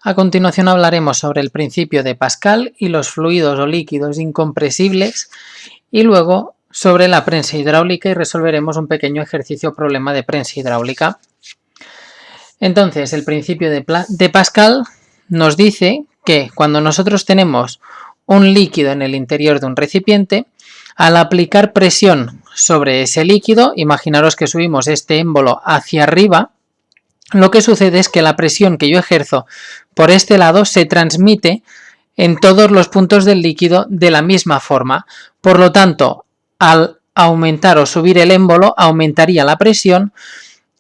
A continuación hablaremos sobre el principio de Pascal y los fluidos o líquidos incompresibles y luego sobre la prensa hidráulica y resolveremos un pequeño ejercicio problema de prensa hidráulica. Entonces, el principio de Pascal nos dice que cuando nosotros tenemos un líquido en el interior de un recipiente, al aplicar presión sobre ese líquido, imaginaros que subimos este émbolo hacia arriba, lo que sucede es que la presión que yo ejerzo por este lado se transmite en todos los puntos del líquido de la misma forma. Por lo tanto, al aumentar o subir el émbolo, aumentaría la presión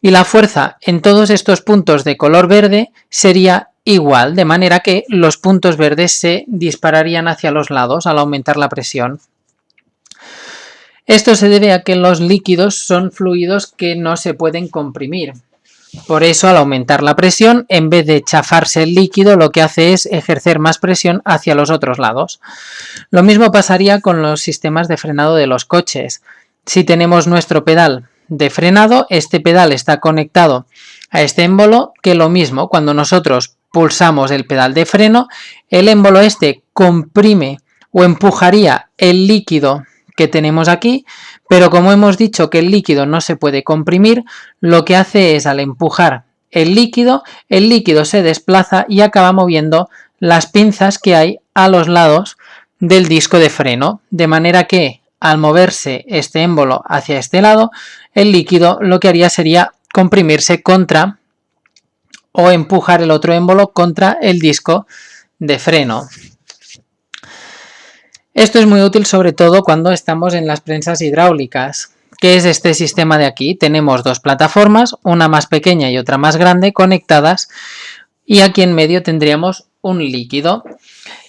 y la fuerza en todos estos puntos de color verde sería igual, de manera que los puntos verdes se dispararían hacia los lados al aumentar la presión. Esto se debe a que los líquidos son fluidos que no se pueden comprimir. Por eso, al aumentar la presión, en vez de chafarse el líquido, lo que hace es ejercer más presión hacia los otros lados. Lo mismo pasaría con los sistemas de frenado de los coches. Si tenemos nuestro pedal de frenado, este pedal está conectado a este émbolo, que lo mismo, cuando nosotros pulsamos el pedal de freno, el émbolo este comprime o empujaría el líquido que tenemos aquí, pero como hemos dicho que el líquido no se puede comprimir, lo que hace es, al empujar el líquido se desplaza y acaba moviendo las pinzas que hay a los lados del disco de freno, de manera que al moverse este émbolo hacia este lado, el líquido lo que haría sería comprimirse contra o empujar el otro émbolo contra el disco de freno. Esto es muy útil sobre todo cuando estamos en las prensas hidráulicas, que es este sistema de aquí. Tenemos dos plataformas, una más pequeña y otra más grande, conectadas, y aquí en medio tendríamos un líquido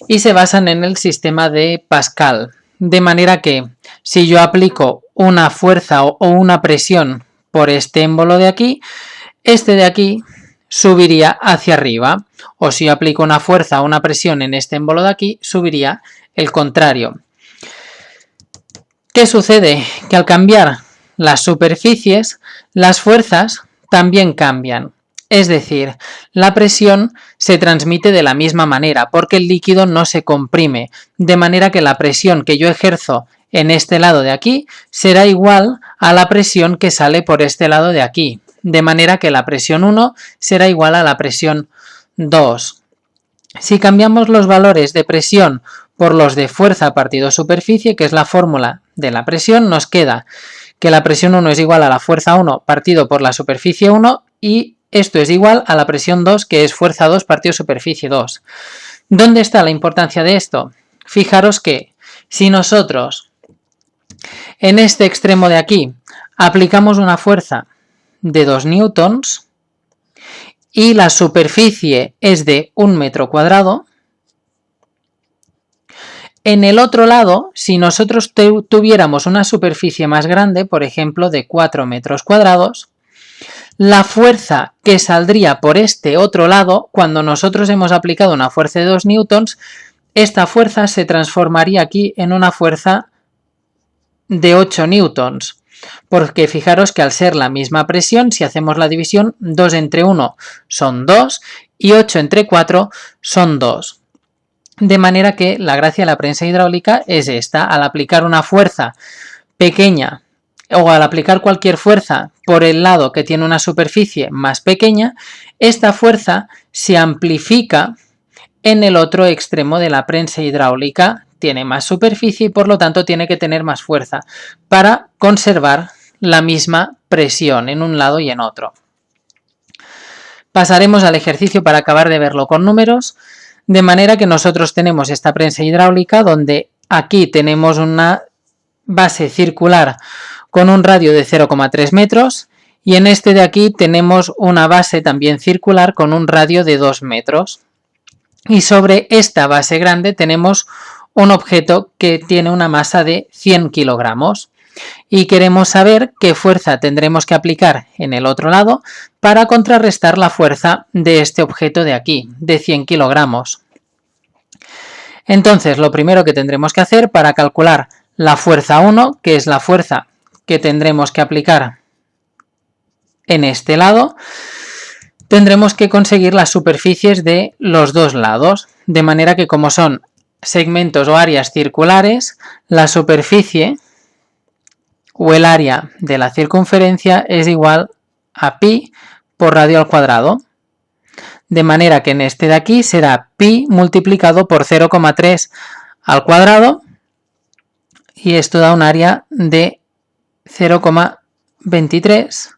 y se basan en el sistema de Pascal, de manera que si yo aplico una fuerza o una presión por este émbolo de aquí, este de aquí subiría hacia arriba, o si yo aplico una fuerza o una presión en este émbolo de aquí, subiría el contrario. ¿Qué sucede? Que al cambiar las superficies, las fuerzas también cambian. Es decir, la presión se transmite de la misma manera porque el líquido no se comprime, de manera que la presión que yo ejerzo en este lado de aquí será igual a la presión que sale por este lado de aquí, de manera que la presión 1 será igual a la presión 2. Si cambiamos los valores de presión por los de fuerza partido superficie, que es la fórmula de la presión, nos queda que la presión 1 es igual a la fuerza 1 partido por la superficie 1 y esto es igual a la presión 2, que es fuerza 2 partido superficie 2. ¿Dónde está la importancia de esto? Fijaros que si nosotros en este extremo de aquí aplicamos una fuerza de 2 newtons y la superficie es de 1 metro cuadrado, en el otro lado, si nosotros tuviéramos una superficie más grande, por ejemplo de 4 metros cuadrados, la fuerza que saldría por este otro lado, cuando nosotros hemos aplicado una fuerza de 2 newtons, esta fuerza se transformaría aquí en una fuerza de 8 newtons. Porque fijaros que al ser la misma presión, si hacemos la división, 2 entre 1 son 2 y 8 entre 4 son 2. De manera que la gracia de la prensa hidráulica es esta: al aplicar una fuerza pequeña o al aplicar cualquier fuerza por el lado que tiene una superficie más pequeña, esta fuerza se amplifica en el otro extremo de la prensa hidráulica, tiene más superficie y por lo tanto tiene que tener más fuerza para conservar la misma presión en un lado y en otro. Pasaremos al ejercicio para acabar de verlo con números, de manera que nosotros tenemos esta prensa hidráulica donde aquí tenemos una base circular con un radio de 0,3 metros y en este de aquí tenemos una base también circular con un radio de 2 metros. Y sobre esta base grande tenemos un objeto que tiene una masa de 100 kilogramos y queremos saber qué fuerza tendremos que aplicar en el otro lado para contrarrestar la fuerza de este objeto de aquí, de 100 kilogramos. Entonces, lo primero que tendremos que hacer para calcular la fuerza 1, que es la fuerza que tendremos que aplicar en este lado, tendremos que conseguir las superficies de los dos lados, de manera que como son segmentos o áreas circulares, la superficie o el área de la circunferencia es igual a pi por radio al cuadrado. De manera que en este de aquí será pi multiplicado por 0,3 al cuadrado y esto da un área de 0,23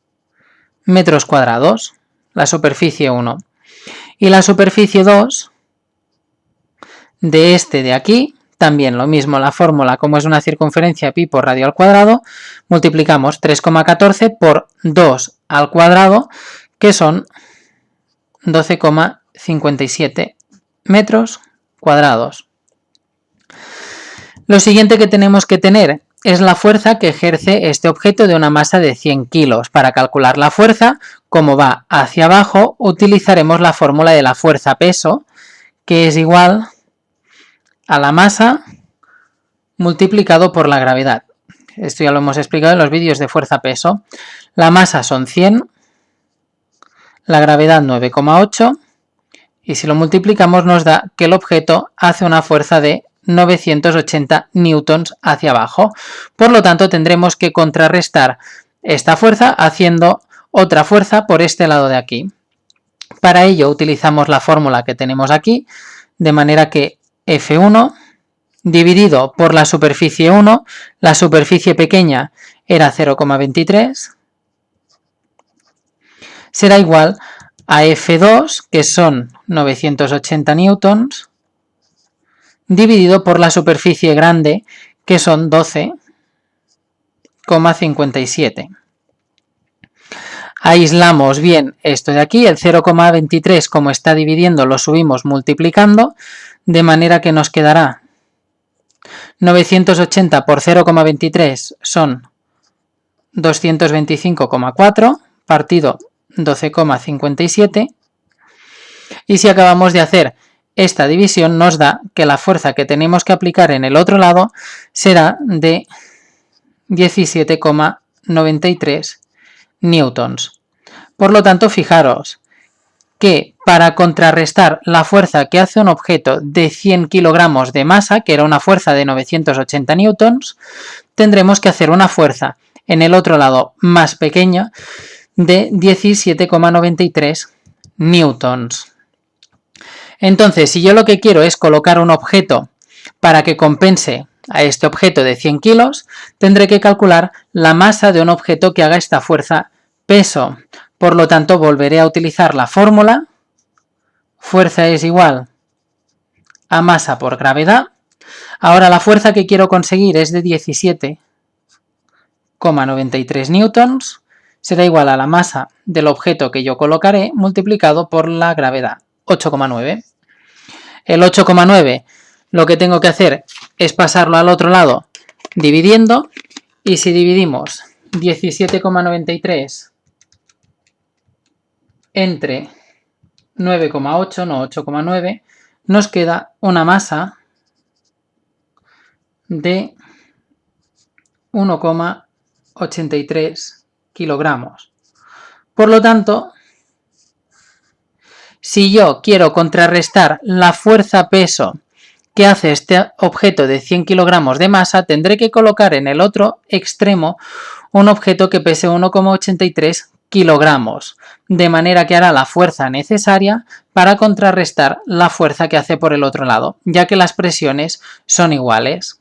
metros cuadrados, la superficie 1. Y la superficie 2 de este de aquí, también lo mismo, la fórmula, como es una circunferencia pi por radio al cuadrado, multiplicamos 3,14 por 2 al cuadrado, que son 12,57 metros cuadrados. Lo siguiente que tenemos que tener es la fuerza que ejerce este objeto de una masa de 100 kilos. Para calcular la fuerza, como va hacia abajo, utilizaremos la fórmula de la fuerza-peso, que es igual a la masa multiplicado por la gravedad. Esto ya lo hemos explicado en los vídeos de fuerza-peso. La masa son 100, la gravedad 9,8 y si lo multiplicamos nos da que el objeto hace una fuerza de 980 newtons hacia abajo. Por lo tanto, tendremos que contrarrestar esta fuerza haciendo otra fuerza por este lado de aquí. Para ello utilizamos la fórmula que tenemos aquí, de manera que F1 dividido por la superficie 1, la superficie pequeña era 0,23, será igual a F2, que son 980 newtons, dividido por la superficie grande, que son 12,57. Aislamos bien esto de aquí, el 0,23 como está dividiendo lo subimos multiplicando, de manera que nos quedará 980 por 0,23 son 225,4 partido 12,57 y si acabamos de hacer esta división nos da que la fuerza que tenemos que aplicar en el otro lado será de 17,93 newtons. Por lo tanto, fijaros que para contrarrestar la fuerza que hace un objeto de 100 kilogramos de masa, que era una fuerza de 980 newtons, tendremos que hacer una fuerza en el otro lado más pequeña de 17,93 newtons. Entonces, si yo lo que quiero es colocar un objeto para que compense a este objeto de 100 kilos, tendré que calcular la masa de un objeto que haga esta fuerza peso. Por lo tanto, volveré a utilizar la fórmula. Fuerza es igual a masa por gravedad. Ahora la fuerza que quiero conseguir es de 17,93 newtons. Será igual a la masa del objeto que yo colocaré multiplicado por la gravedad, 8,9. El 8,9 lo que tengo que hacer es pasarlo al otro lado dividiendo, y si dividimos 17,93 entre 9,8, no 8,9, nos queda una masa de 1,83 kilogramos. Por lo tanto, si yo quiero contrarrestar la fuerza-peso que hace este objeto de 100 kilogramos de masa, tendré que colocar en el otro extremo un objeto que pese 1,83 kilogramos, de manera que hará la fuerza necesaria para contrarrestar la fuerza que hace por el otro lado, ya que las presiones son iguales.